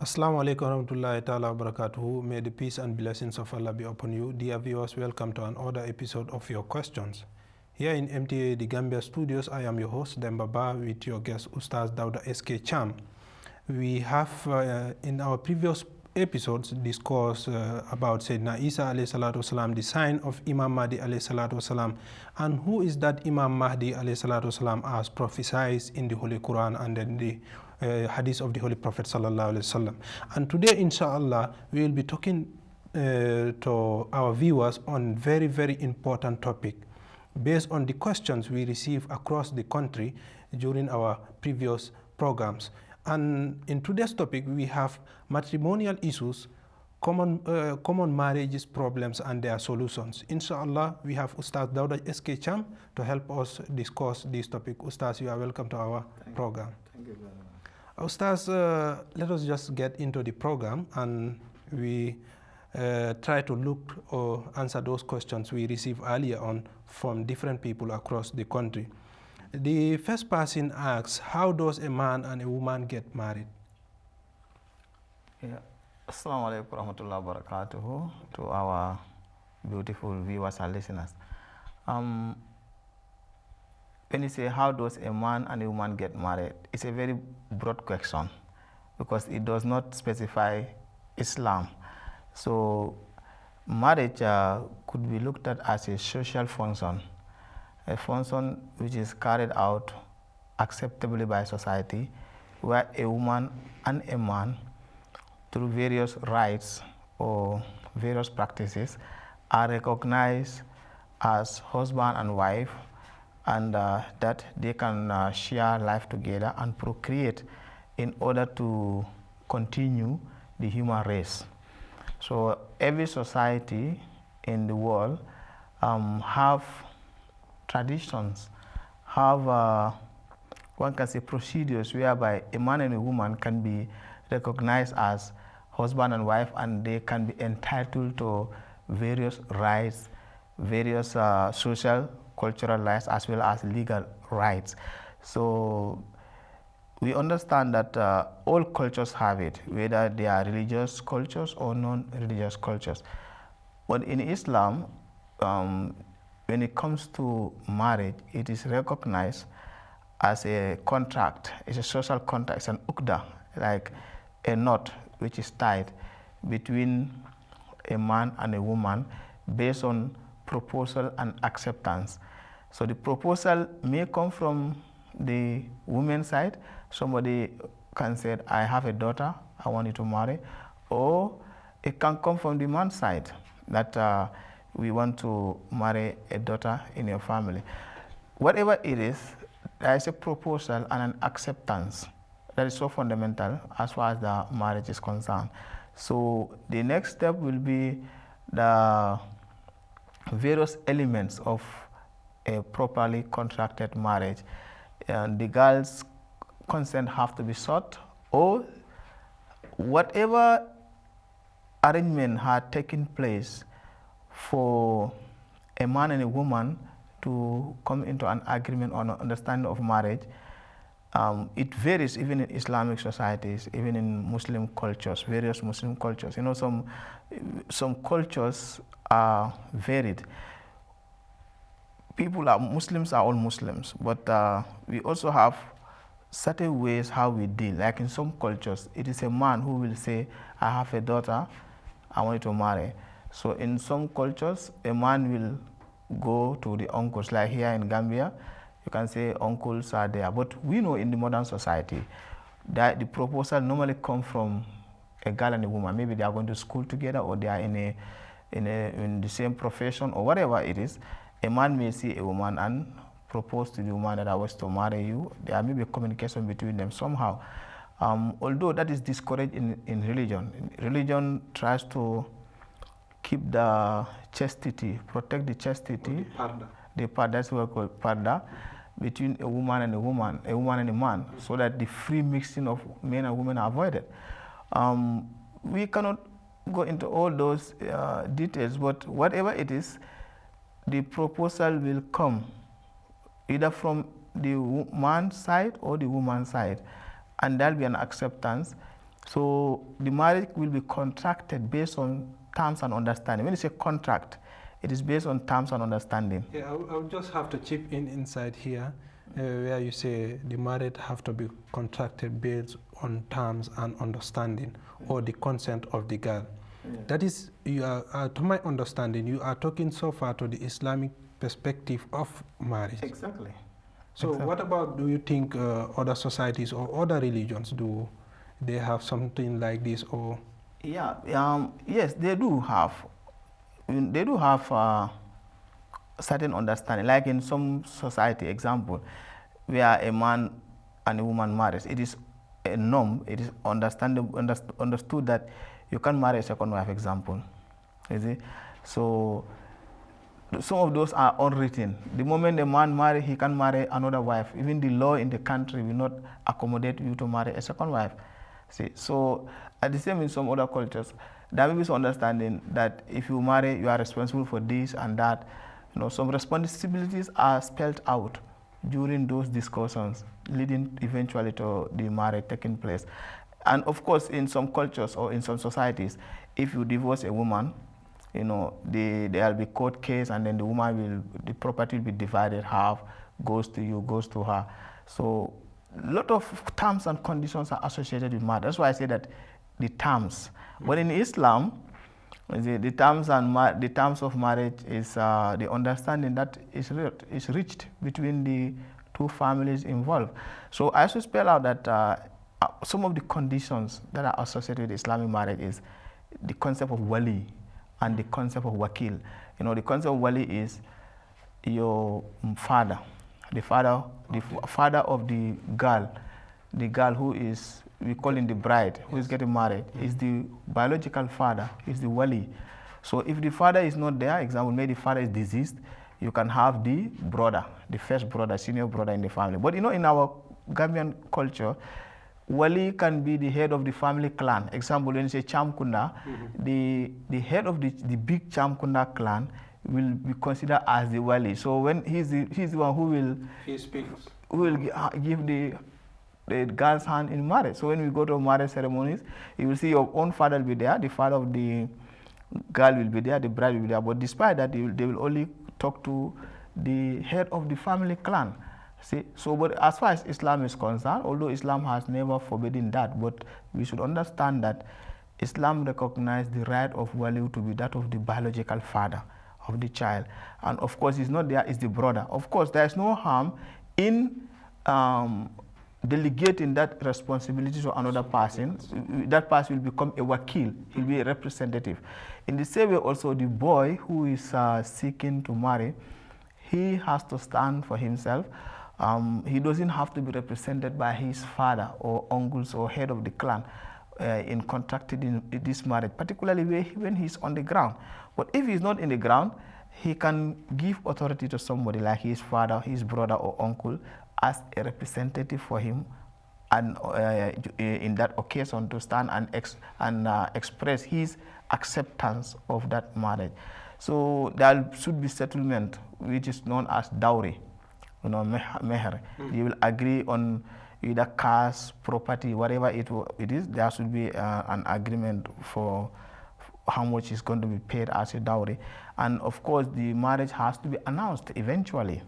Assalamu alaikum warahmatullahi ta'ala wabarakatuhu. May the peace and blessings of Allah be upon you. Dear viewers, welcome to another episode of Your Questions. Here in MTA, the Gambia studios, I am your host, Demba Ba, with your guest, Ustaz Dauda SK Cham. We have, in our previous episodes, discussed about Sayyidina Isa alayhi salatu wasalam, the sign of Imam Mahdi alayhi salatu wasalam, and who is that Imam Mahdi alayhi salatu wasalam as prophesied in the Holy Quran and then the hadith of the Holy Prophet sallallahu alaihi wasallam. And today, inshallah, we will be talking to our viewers on very, very important topic based on the questions we receive across the country during our previous programs. And in today's topic, we have matrimonial issues, common marriages problems and their solutions. Inshallah, we have Ustaz Dauda SK Cham to help us discuss this topic. Ustaz, you are welcome to our program. Thank you very much. Ustaz, let us just get into the program and we try to look or answer those questions we received earlier on from different people across the country. The first person asks, how does a man and a woman get married? Yeah. Assalamu alaikum warahmatullahi wabarakatuh to our beautiful viewers and listeners. When you say how does a man and a woman get married, it's a very broad question because it does not specify Islam. So marriage could be looked at as a social function, a function which is carried out acceptably by society, where a woman and a man, through various rites or various practices, are recognized as husband and wife, and that they can share life together and procreate in order to continue the human race. So every society in the world have traditions, have one can say procedures whereby a man and a woman can be recognized as husband and wife, and they can be entitled to various rights, various social, cultural rights, as well as legal rights. So we understand that all cultures have it, whether they are religious cultures or non-religious cultures. But in Islam, when it comes to marriage, it is recognized as a contract. It's a social contract. It's an uqda, like a knot which is tied between a man and a woman based on proposal and acceptance. So the proposal may come from the woman's side. Somebody can say, I have a daughter, I want you to marry. Or it can come from the man's side, that we want to marry a daughter in your family. Whatever it is, there is a proposal and an acceptance. That is so fundamental as far as the marriage is concerned. So the next step will be the various elements of a properly contracted marriage. And the girl's consent have to be sought, or whatever arrangement had taken place for a man and a woman to come into an agreement on an understanding of marriage. It varies even in Islamic societies, even in Muslim cultures, various Muslim cultures. You know, some cultures are varied. Muslims are all Muslims, but we also have certain ways how we deal. Like in some cultures, it is a man who will say, I have a daughter, I want you to marry. So in some cultures, a man will go to the uncles, like here in Gambia, you can say uncles are there. But we know in the modern society that the proposal normally comes from a girl and a woman. Maybe they are going to school together, or they are in the same profession, or whatever it is. A man may see a woman and propose to the woman that I was to marry you. There may be a communication between them somehow. Although that is discouraged in religion. Religion tries to keep the chastity, protect the chastity. The parda, that's what we call parda, between a woman and a woman and a man, so that the free mixing of men and women are avoided. We cannot go into all those details, but whatever it is, the proposal will come either from the man's side or the woman's side, and there'll be an acceptance. So the marriage will be contracted based on terms and understanding. When you say contract, it is based on terms and understanding. Yeah, I'll just have to chip in inside here, where you say the marriage have to be contracted based on terms and understanding, or the consent of the girl. Yeah. That is, you are, to my understanding, you are talking so far to the Islamic perspective of marriage. Exactly. So what about, do you think other societies or other religions, do they have something like this? Or yeah, yes, they do have. They do have certain understanding. Like in some society, example, where a man and a woman marries, it is a norm. It is understood that you can't marry a second wife. Example, you see. So some of those are unwritten. The moment a man marries, he can marry another wife. Even the law in the country will not accommodate you to marry a second wife. See, so at the same in some other cultures, there may be some understanding that if you marry, you are responsible for this and that. You know, some responsibilities are spelled out during those discussions, leading eventually to the marriage taking place. And of course, in some cultures or in some societies, if you divorce a woman, you know, there will be court case, and then the property will be divided half, goes to you, goes to her. So a lot of terms and conditions are associated with marriage. That's why I say that the terms. But in Islam, the terms of marriage is the understanding that is reached between the two families involved. So I should spell out that some of the conditions that are associated with Islamic marriage is the concept of wali and the concept of wakil. You know, the concept of wali is your father, the father of the girl who is, we call him the bride, who is getting married, is the biological father, is the wali. So if the father is not there, example, maybe the father is deceased, you can have the brother, the first brother, senior brother in the family. But you know, in our Gambian culture, wali can be the head of the family clan. Example, when you say Chamkunda, the head of the big Chamkunda clan will be considered as the wali. So when he's the one who will give the girl's hand in marriage. So when we go to marriage ceremonies, you will see your own father will be there, the father of the girl will be there, the bride will be there. But despite that, they will only talk to the head of the family clan. See, so but as far as Islam is concerned, although Islam has never forbidden that, but we should understand that Islam recognizes the right of wali to be that of the biological father of the child. And of course, it's not there, it's the brother. Of course, there is no harm in delegating that responsibility to another person. That person will become a wakil, he'll be a representative. In the same way also, the boy who is seeking to marry, he has to stand for himself. He doesn't have to be represented by his father or uncles or head of the clan in contracting this marriage, particularly when he's on the ground. But if he's not in the ground, he can give authority to somebody like his father, his brother or uncle as a representative for him, and in that occasion to stand and express his acceptance of that marriage. So there should be settlement, which is known as dowry, you know, meher. You will agree on either cash, property, whatever it is. There should be an agreement for how much is going to be paid as a dowry. And of course, the marriage has to be announced eventually.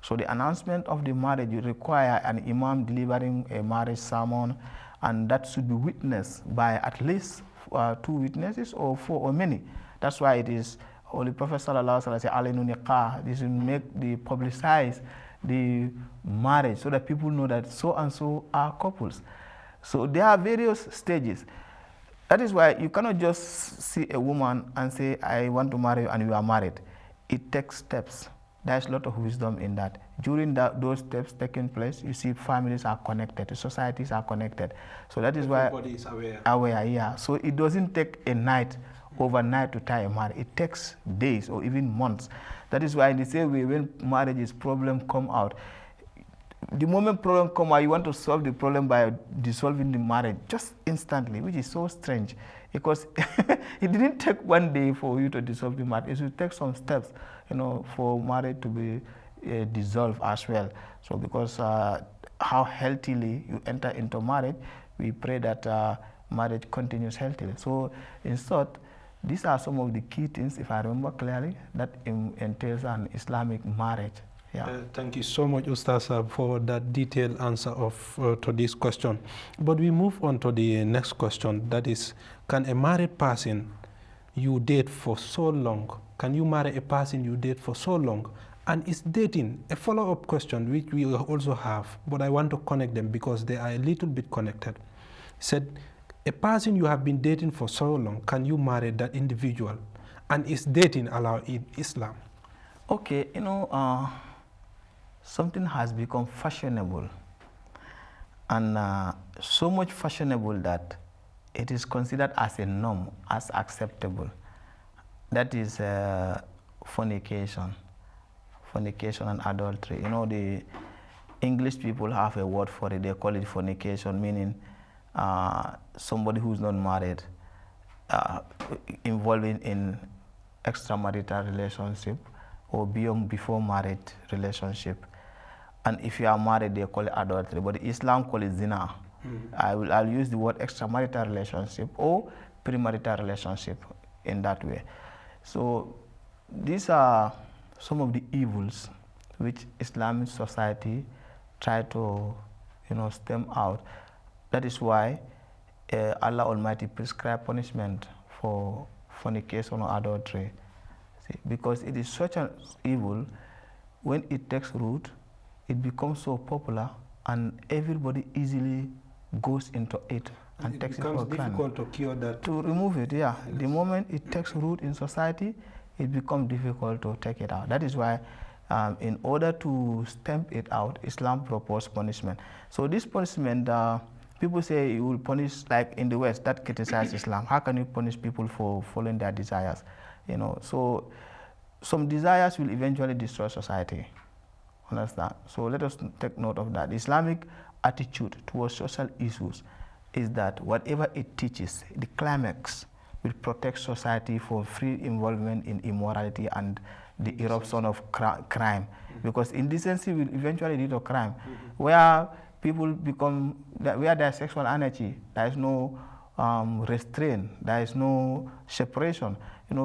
So the announcement of the marriage will require an imam delivering a marriage sermon, and that should be witnessed by at least 2 witnesses or 4 or many. That's why it is Holy Prophet sallallahu alaihi wasallam, this will publicize the marriage so that people know that so and so are couples. So there are various stages. That is why you cannot just see a woman and say, I want to marry you, and you are married. It takes steps. There's a lot of wisdom in that. During those steps taking place, you see families are connected, societies are connected. So that is why everybody is aware. Aware, yeah. So it doesn't take a night, overnight to tie a marriage. It takes days or even months. That is why in the same way, when marriage's problem come out, the moment problem come out, you want to solve the problem by dissolving the marriage just instantly, which is so strange, because it didn't take 1 day for you to dissolve the marriage. It will take some steps, you know, for marriage to be dissolved as well. So because how healthily you enter into marriage, we pray that marriage continues healthily. So in short, these are some of the key things, if I remember clearly, that entails an Islamic marriage. Yeah. Thank you so much, Ustaz, for that detailed answer to this question. But we move on to the next question. That is, can a married person you date for so long, can you marry a person you date for so long? And is dating a follow-up question, which we also have, but I want to connect them because they are a little bit connected. He said, a person you have been dating for so long, can you marry that individual? And is dating allowed in Islam? Okay, something has become fashionable, and so much fashionable that it is considered as a norm, as acceptable. That is fornication and adultery. The English people have a word for it. They call it fornication, meaning somebody who's not married involving in extramarital relationship or before married relationship. And if you are married, they call it adultery, but Islam calls it zina. I'll use the word extramarital relationship or premarital relationship in that way. So these are some of the evils which Islamic society try to stem out. That is why Allah Almighty prescribed punishment for fornication or adultery. See, because it is such an evil, when it takes root, it becomes so popular and everybody easily goes into it and takes it for granted. It becomes difficult to cure that. To remove it, yeah. Yes. The moment it takes root in society, it becomes difficult to take it out. That is why in order to stamp it out, Islam proposed punishment. So this punishment, people say you will punish, like in the West, that criticize Islam. How can you punish people for following their desires? So some desires will eventually destroy society. Understand? So let us take note of that. The Islamic attitude towards social issues is that whatever it teaches, the climax will protect society from free involvement in immorality and the eruption of crime. Because indecency will eventually lead to crime. Where people where there is sexual energy, there is no restraint, there is no separation.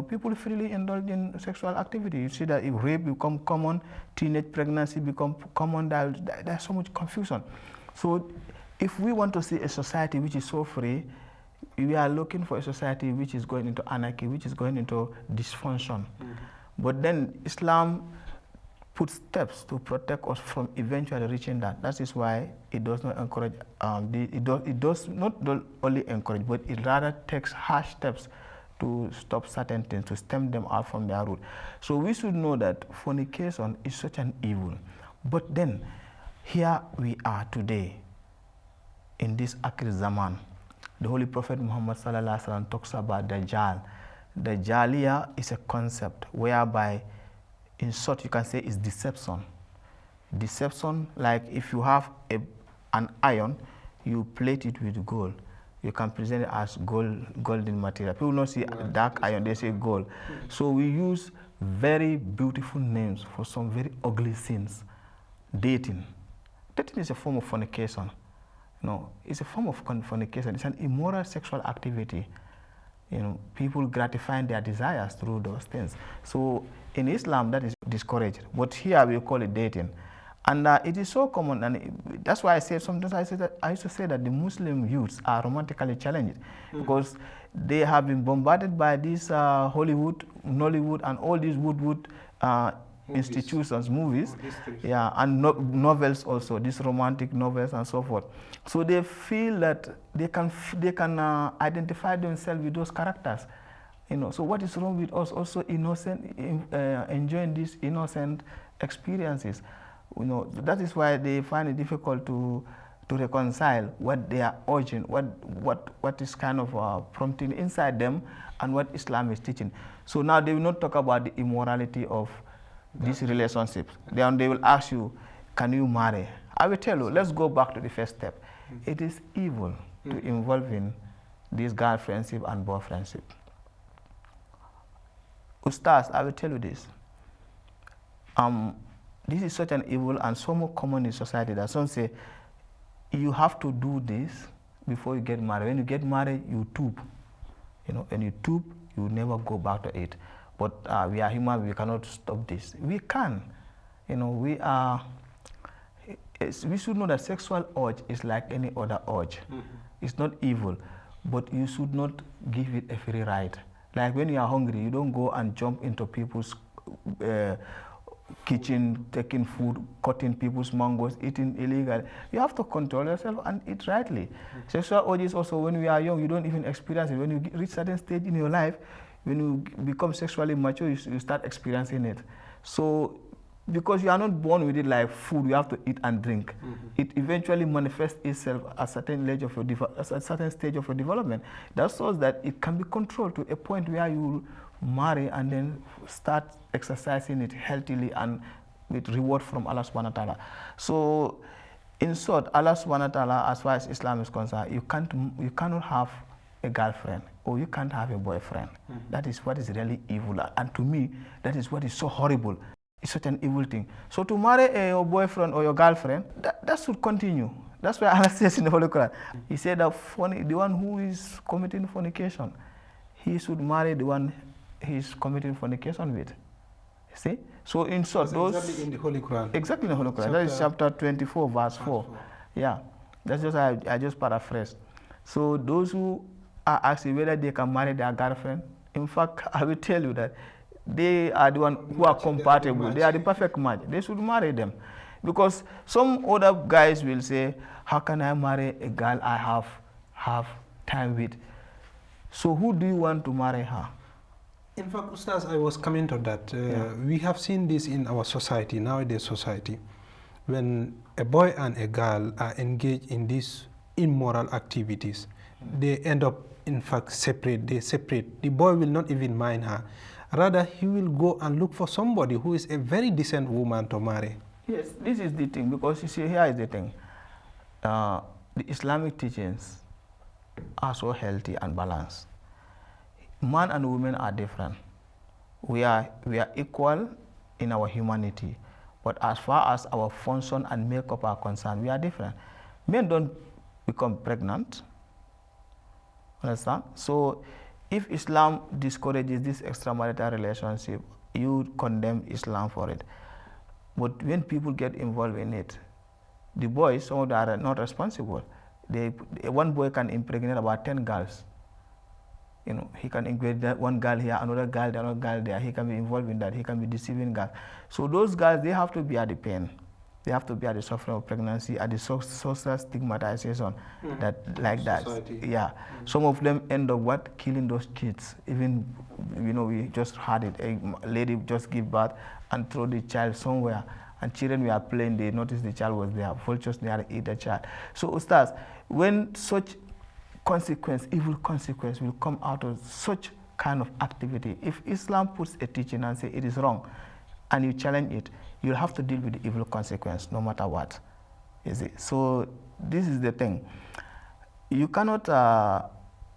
People freely indulge in sexual activity. You see that if rape become common, teenage pregnancy become common, there's so much confusion. So if we want to see a society which is so free, we are looking for a society which is going into anarchy, which is going into dysfunction. But then Islam puts steps to protect us from eventually reaching that. That is why it does not encourage, it does not only encourage, but it rather takes harsh steps to stop certain things, to stem them out from their root. So we should know that fornication is such an evil. But then, here we are today, in this Akhir Zaman. The Holy Prophet Muhammad Sallallahu Alaihi Wasallam talks about Dajjal. Dajjalia is a concept whereby, in short, you can say is deception. Deception, like if you have an iron, you plate it with gold. You can present it as golden material. People don't see dark iron, they say gold. So we use very beautiful names for some very ugly sins. Dating. Dating is a form of fornication. It's a form of fornication. It's an immoral sexual activity. People gratifying their desires through those things. So in Islam, that is discouraged. But here we call it dating. And it is so common, and that's why I say sometimes I used to say that the Muslim youths are romantically challenged because they have been bombarded by this Hollywood, Nollywood, and all these Woodwood institutions, movies, yeah, and novels also, these romantic novels and so forth. So they feel that they can identify themselves with those characters. So what is wrong with us also enjoying these innocent experiences? That is why they find it difficult to reconcile what they are urging, what is kind of prompting inside them, and what Islam is teaching. So now they will not talk about the immorality of these relationships. Then they will ask you, can you marry? I will tell you, let's go back to the first step. It is evil to involve in this girlfriendship and boyfriendship. Ustaz, I will tell you this. This is such an evil and so more common in society that some say, you have to do this before you get married. When you get married, you tube. When you tube, you never go back to it. But we are human, we cannot stop this. We can. We should know that sexual urge is like any other urge. It's not evil, but you should not give it a free ride. Like when you are hungry, you don't go and jump into people's kitchen, taking food, cutting people's mangoes, eating illegal. You have to control yourself and eat rightly. Sexual urges also, when we are young, you don't even experience it. When you reach a certain stage in your life, when you become sexually mature, you start experiencing it. So, because you are not born with it like food, you have to eat and drink. It eventually manifests itself at a certain stage of your development. That shows that it can be controlled to a point where you marry and then start exercising it healthily and with reward from Allah subhanahu wa ta'ala. So, in short, Allah subhanahu wa ta'ala, as far as Islam is concerned, you cannot have a girlfriend or you can't have a boyfriend. That is what is really evil. And to me, that is what is so horrible. It's such an evil thing. So to marry your boyfriend or your girlfriend, that should continue. That's why Allah says in the Holy Quran. He said that the one who is committing fornication, he should marry the one he is committing fornication with. See? So in short, exactly in the Holy Quran. Exactly in the Holy Quran. That is chapter 24, verse 4. Yeah. That's just, I just paraphrased. So those who are asking whether they can marry their girlfriend, in fact, I will tell you that they are the one who are compatible. They are the perfect match. They should marry them. Because some other guys will say, how can I marry a girl I have time with? So who do you want to marry her? In fact, Ustaz, I was coming to that. We have seen this in our society, nowadays society. When a boy and a girl are engaged in these immoral activities, they end up, in fact, separate. They separate. The boy will not even mind her. Rather, he will go and look for somebody who is a very decent woman to marry. Yes, this is the thing, because you see, here is the thing. The Islamic teachings are so healthy and balanced. Man and women are different. We are equal in our humanity, but as far as our function and makeup are concerned, we are different. Men don't become pregnant. Understand? So, if Islam discourages this extramarital relationship, you condemn Islam for it. But when people get involved in it, the boys, some of them are not responsible. One boy can impregnate about 10 girls. He can impregnate one girl here, another girl there, another girl there. He can be involved in that. He can be deceiving girls. So those girls, they have to bear the pain. They have to bear the suffering of pregnancy and the social stigmatization Society. Yeah. Some of them end up killing those kids. Even, we just had it. A lady just give birth and throw the child somewhere. And children were playing, they noticed the child was there. Vultures near eat the child. So, Ustaz, when such evil consequence will come out of such kind of activity, if Islam puts a teaching and say it is wrong, and you challenge it, you'll have to deal with the evil consequence no matter what. Is it? So this is the thing. You cannot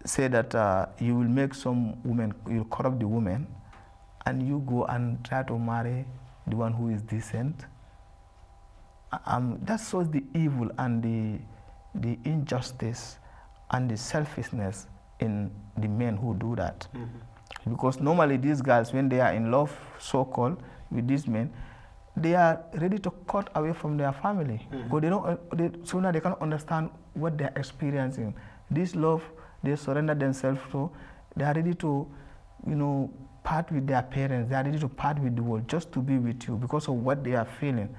say that you will make some women, you'll corrupt the woman, and you go and try to marry the one who is decent. That shows the evil and the injustice and the selfishness in the men who do that. Because normally these girls, when they are in love, so-called, with these men, they are ready to cut away from their family. Because so now they cannot understand what they are experiencing. This love, they surrender themselves to. They are ready to, part with their parents. They are ready to part with the world just to be with you because of what they are feeling.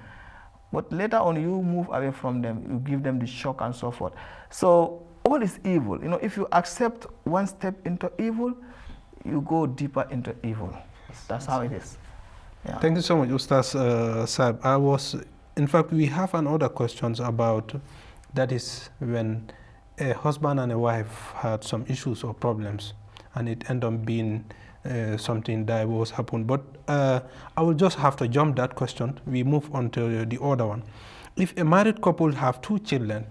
But later on, you move away from them. You give them the shock and so forth. So all is evil. If you accept one step into evil, you go deeper into evil. That's how it is. Yeah. Thank you so much, Ustaz Saab. In fact, we have another questions about, that is when a husband and a wife had some issues or problems, and it ended up being something that was happened. But I will just have to jump that question. We move on to the other one. If a married couple have 2 children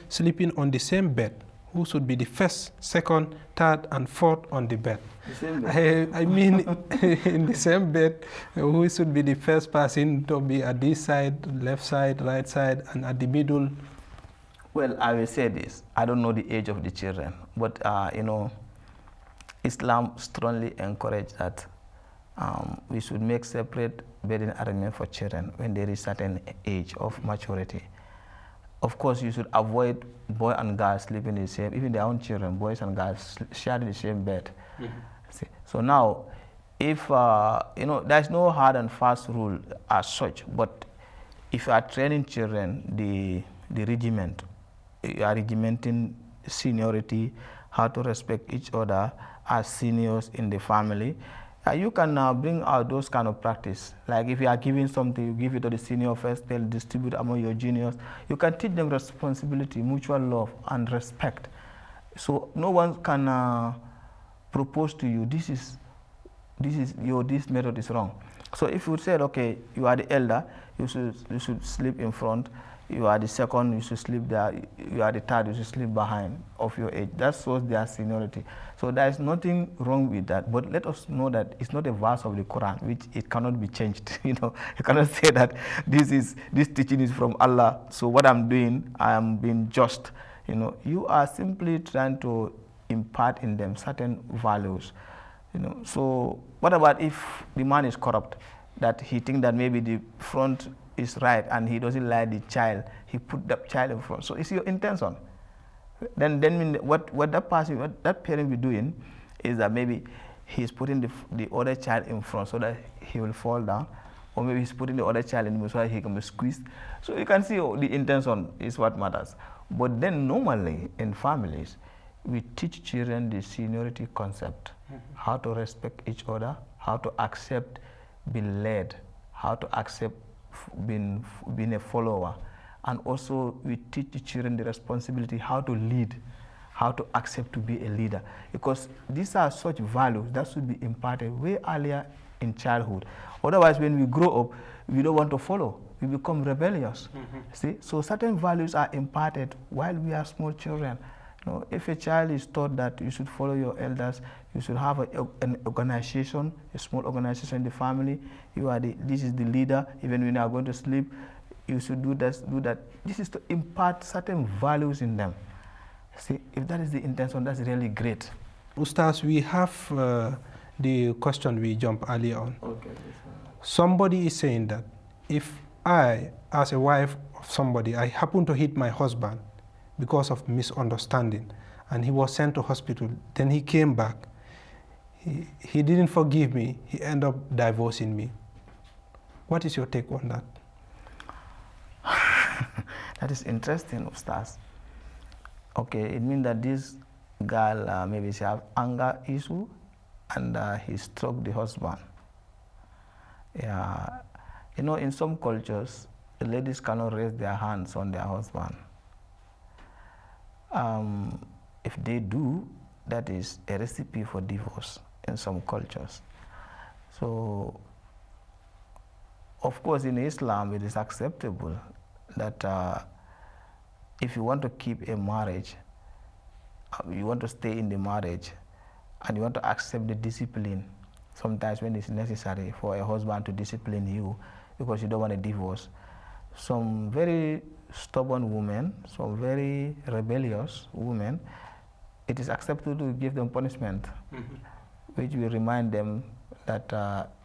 sleeping on the same bed, who should be the first, second, third, and fourth on the bed? I mean, in the same bed, who should be the first person to be at this side, left side, right side, and at the middle? Well, I will say this. I don't know the age of the children, but Islam strongly encourages that we should make separate bedding arrangement for children when they reach certain age of maturity. Of course, you should avoid boy and girl sleeping in the same, even their own children, boys and girls sharing the same bed. See? So now, if there's no hard and fast rule as such, but if you are training children, the regiment, you are regimenting seniority, how to respect each other as seniors in the family. You can bring out those kind of practice. Like if you are giving something, you give it to the senior first, they'll distribute among your juniors. You can teach them responsibility, mutual love, and respect. So no one can propose to you, this method is wrong. So if you said, okay, you are the elder, you should sleep in front. You are the second, you should sleep there. You are the third, you should sleep behind of your age. That shows their seniority. So there is nothing wrong with that. But let us know that it's not a verse of the Quran, which it cannot be changed. You cannot say that this teaching is from Allah. So what I'm doing, I am being just. You are simply trying to impart in them certain values. So what about if the man is corrupt, that he thinks that maybe the front is right and he doesn't like the child, he put that child in front. So it's your intention. Then what that parent will be doing is that maybe he's putting the other child in front so that he will fall down, or maybe he's putting the other child in the middle so that he can be squeezed. So you can see the intention is what matters. But then normally in families, we teach children the seniority concept, how to respect each other, how to accept being led, how to accept being a follower, and also we teach the children the responsibility how to lead, how to accept to be a leader, because these are such values that should be imparted way earlier in childhood. Otherwise, when we grow up, we don't want to follow, we become rebellious. See, so certain values are imparted while we are small children. If a child is taught that you should follow your elders, you should have an organization, a small organization in the family. This is the leader. Even when you are going to sleep, you should do this, do that. This is to impart certain values in them. See, if that is the intention, that's really great. Ustaz, we have the question we jumped earlier on. Okay. Somebody is saying that if I, as a wife of somebody, I happen to hit my husband because of misunderstanding, and he was sent to hospital, then he came back, he didn't forgive me, he ended up divorcing me. What is your take on that? That is interesting, Ustaz. Okay, it means that this girl maybe she have anger issue, and he struck the husband. Yeah, in some cultures, the ladies cannot raise their hands on their husband. If they do, that is a recipe for divorce in some cultures. So, of course, in Islam, it is acceptable that if you want to keep a marriage, you want to stay in the marriage, and you want to accept the discipline, sometimes when it's necessary for a husband to discipline you because you don't want a divorce. Some very stubborn women, some very rebellious women, it is acceptable to give them punishment, which will remind them that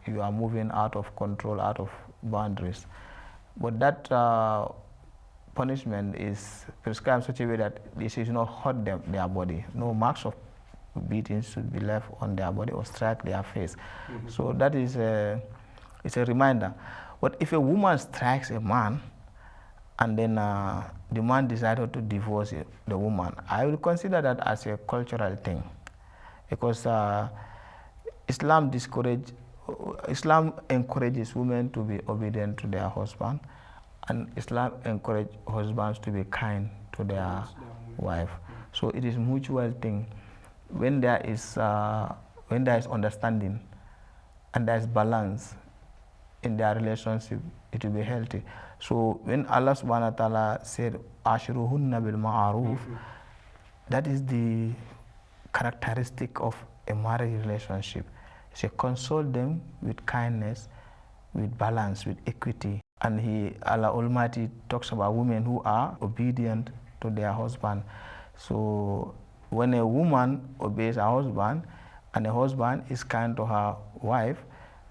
you are moving out of control, out of boundaries. But that punishment is prescribed in such a way that they should not hurt their body. No marks of beatings should be left on their body or strike their face. So that is it's a reminder. But if a woman strikes a man, and then the man decided to divorce the woman, I will consider that as a cultural thing, because Islam encourages women to be obedient to their husband, and Islam encourages husbands to be kind to their wife. So it is mutual thing. When there is understanding and there is balance in their relationship, it will be healthy. So when Allah subhanahu wa ta'ala said, Ashiruhunna bil ma'aruf, that is the characteristic of a marriage relationship. So console them with kindness, with balance, with equity. And Allah Almighty talks about women who are obedient to their husband. So when a woman obeys her husband and a husband is kind to her wife,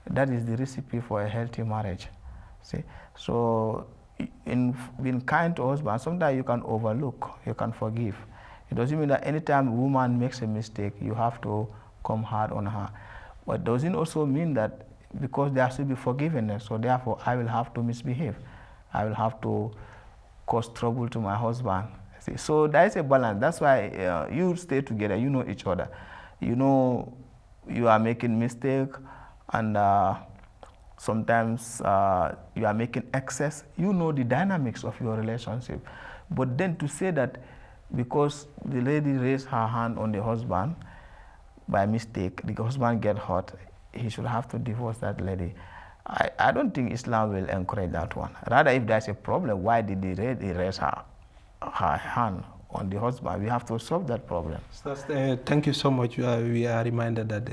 that is the recipe for a healthy marriage. See, so in being kind to husband, sometimes you can overlook, you can forgive. It doesn't mean that anytime a woman makes a mistake, you have to come hard on her. But doesn't also mean that because there has to be forgiveness, so therefore I will have to misbehave. I will have to cause trouble to my husband. See, so there is a balance. That's why you stay together, you know each other. You know you are making mistake, and sometimes you are making excess. You know the dynamics of your relationship. But then to say that because the lady raised her hand on the husband by mistake, the husband get hurt, he should have to divorce that lady. I don't think Islam will encourage that one. Rather, if there's a problem, why did the lady raise her hand on the husband? We have to solve that problem. Thank you so much. We are reminded that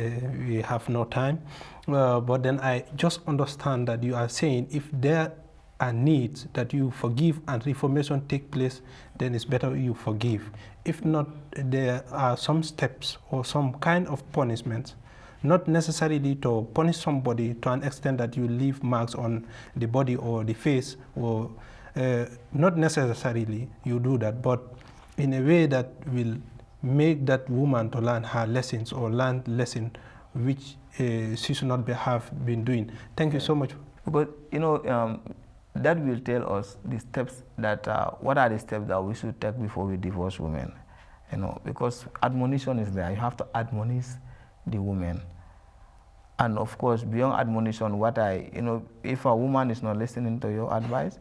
we have no time. But then I just understand that you are saying if there are needs that you forgive and reformation take place, then it's better you forgive. If not, there are some steps or some kind of punishments, not necessarily to punish somebody to an extent that you leave marks on the body or the face, or not necessarily you do that, but in a way that will make that woman to learn her lessons or learn lesson which she should not have been doing. Thank you so much. Because, you know, that will tell us the steps that, what are the steps that we should take before we divorce women. You know, because admonition is there. You have to admonish the women. And of course, beyond admonition, if a woman is not listening to your advice,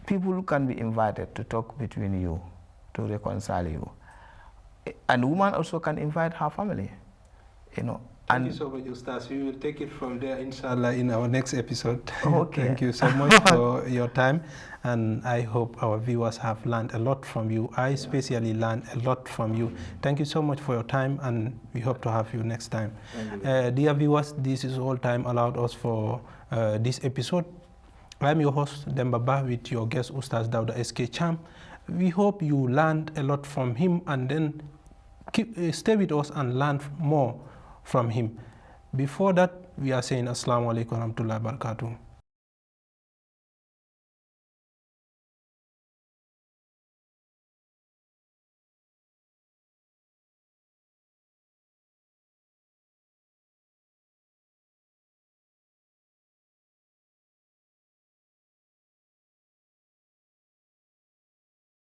people can be invited to talk between you, to reconcile you. And the woman also can invite her family, you know. Thank you so much, Ustaz. We will take it from there, inshallah, in our next episode. Okay. Thank you so much for your time, and I hope our viewers have learned a lot from you. I especially learned a lot from you. Thank you so much for your time, and we hope to have you next time. Dear viewers, this is all time allowed us for this episode. I am your host, Demba Bah, with your guest, Ustaz Dawda SK Cham. We hope you learned a lot from him, and then stay with us and learn more from him. Before that, we are saying Assalamu alaikum wa rahmatullahi wa barakatuh.